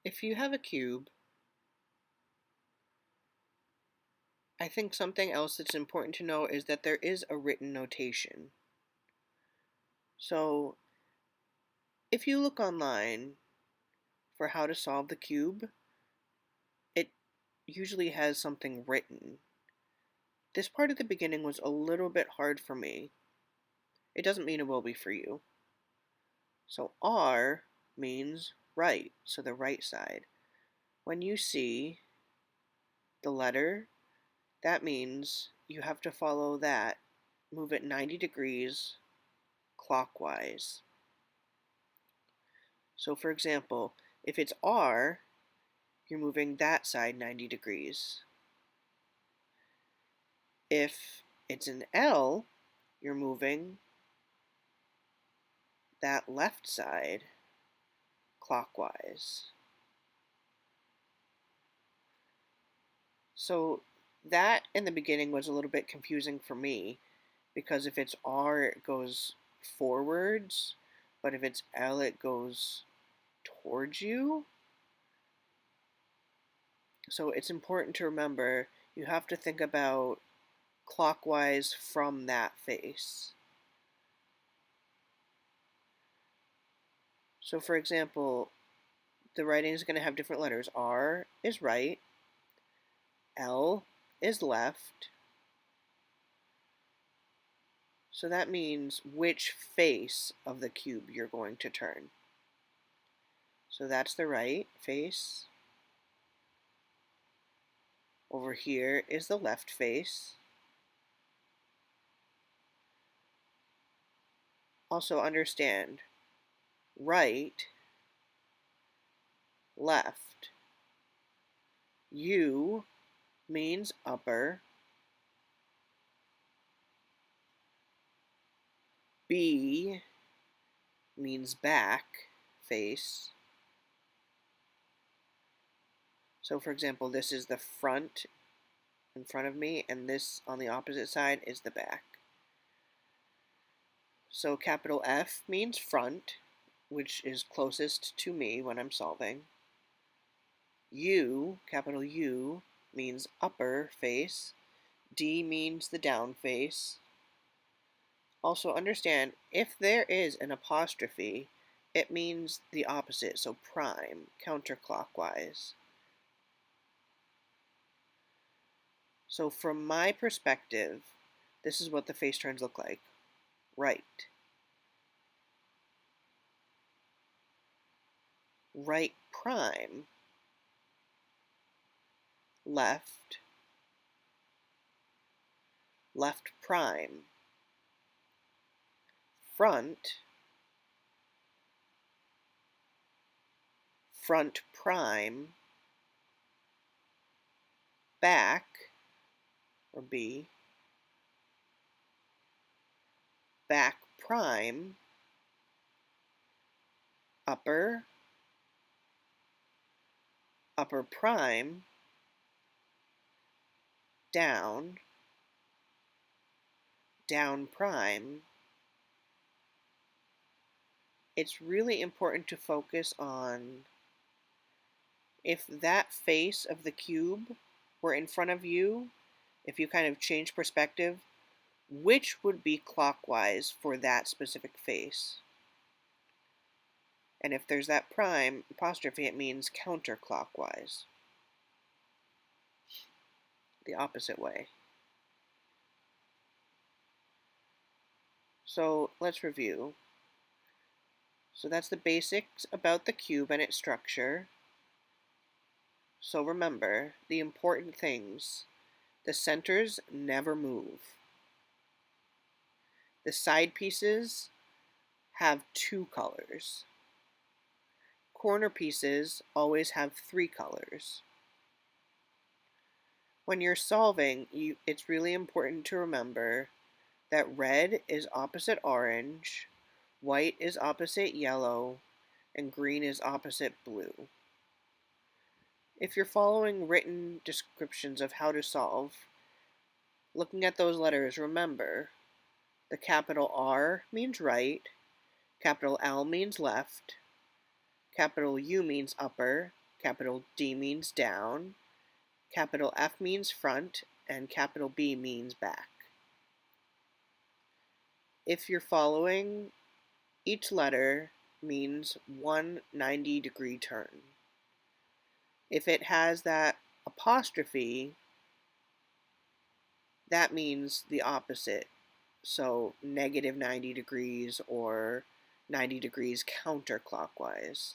If you have a cube, I think something else that's important to know is that there is a written notation. So if you look online for how to solve the cube, it usually has something written. This part at the beginning was a little bit hard for me. It doesn't mean it will be for you. So R means right, so the right side. When you see the letter, that means you have to follow that, move it 90 degrees clockwise. So for example, if it's R, you're moving that side 90 degrees. If it's an L, you're moving that left side clockwise. So that in the beginning was a little bit confusing for me, because if it's R, it goes forwards, but if it's L, it goes towards you. So it's important to remember you have to think about clockwise from that face. So for example, the writing is going to have different letters. R is right, L is left. So that means which face of the cube you're going to turn. So that's the right face. Over here is the left face. Also understand, right, left. U means upper. B means back face. So for example, this is the front in front of me, and this on the opposite side is the back. So capital F means front, which is closest to me when I'm solving. U, capital U, means upper face. D means the down face. Also understand, if there is an apostrophe, it means the opposite, so prime, counterclockwise. So from my perspective, this is what the face turns look like. Right. Right prime. Left. Left prime. Front. Front prime. Back, or B. Back prime. Upper. Upper prime. Down. Down prime. It's really important to focus on if that face of the cube were in front of you, if you kind of change perspective, which would be clockwise for that specific face? And if there's that prime apostrophe, it means counterclockwise, the opposite way. So let's review. So that's the basics about the cube and its structure. So remember, the important things. The centers never move. The side pieces have 2 colors. Corner pieces always have 3 colors. When you're solving, it's really important to remember that red is opposite orange, white is opposite yellow, and green is opposite blue. If you're following written descriptions of how to solve, looking at those letters, remember, the capital R means right, capital L means left, capital U means upper, capital D means down, capital F means front, and capital B means back. If you're following, each letter means one 90-degree turn. If it has that apostrophe, that means the opposite. So negative 90 degrees or 90 degrees counterclockwise.